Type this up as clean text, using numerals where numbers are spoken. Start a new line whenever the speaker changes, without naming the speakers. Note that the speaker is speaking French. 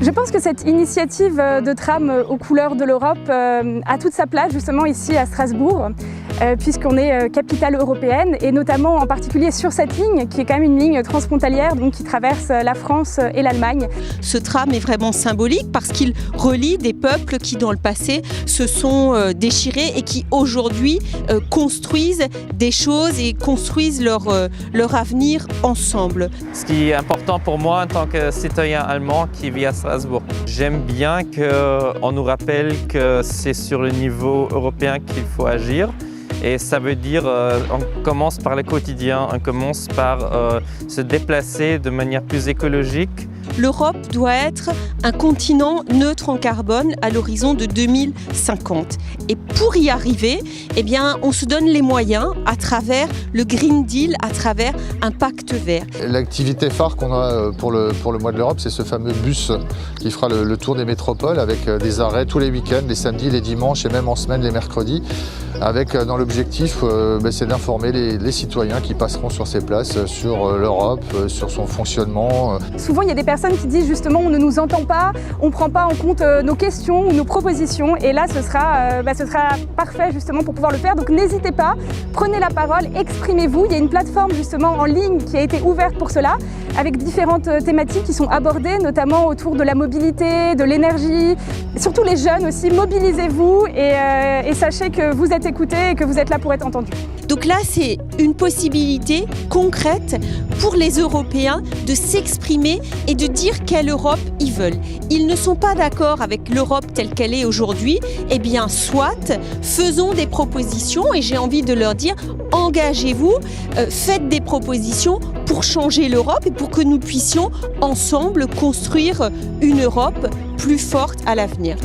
Je pense que cette initiative de tram aux couleurs de l'Europe a toute sa place justement ici à Strasbourg, puisqu'on est capitale européenne et notamment en particulier sur cette ligne qui est quand même une ligne transfrontalière donc qui traverse la France et l'Allemagne.
Ce tram est vraiment symbolique parce qu'il relie des peuples qui dans le passé se sont déchirés et qui aujourd'hui construisent des choses et construisent leur avenir ensemble.
Ce qui est important pour moi en tant que citoyen allemand qui vit à Strasbourg. J'aime bien qu'on nous rappelle que c'est sur le niveau européen qu'il faut agir. Et ça veut dire on commence par le quotidien, on commence par se déplacer de manière plus écologique.
L'Europe doit être un continent neutre en carbone à l'horizon de 2050. Et pour y arriver, eh bien, on se donne les moyens à travers le Green Deal, à travers un pacte vert.
L'activité phare qu'on a pour le mois de l'Europe, c'est ce fameux bus qui fera le tour des métropoles avec des arrêts tous les week-ends, les samedis, les dimanches et même en semaine les mercredis. Avec dans l'objectif, c'est d'informer les citoyens qui passeront sur ces places sur l'Europe, sur son fonctionnement.
Souvent, il y a des personnes qui disent justement on ne nous entend pas, on ne prend pas en compte nos questions ou nos propositions. Et là, ce sera parfait justement pour pouvoir le faire. Donc n'hésitez pas, prenez la parole, exprimez-vous. Il y a une plateforme justement en ligne qui a été ouverte pour cela, avec différentes thématiques qui sont abordées, notamment autour de la mobilité, de l'énergie. Surtout les jeunes aussi, mobilisez-vous et sachez que vous êtes écoutés et que vous êtes là pour être entendus.
Donc là, c'est une possibilité concrète pour les Européens de s'exprimer et de dire quelle Europe ils veulent. Ils ne sont pas d'accord avec l'Europe telle qu'elle est aujourd'hui. Eh bien, soit, faisons des propositions et j'ai envie de leur dire, engagez-vous, faites des propositions pour changer l'Europe et pour que nous puissions ensemble construire une Europe plus forte à l'avenir.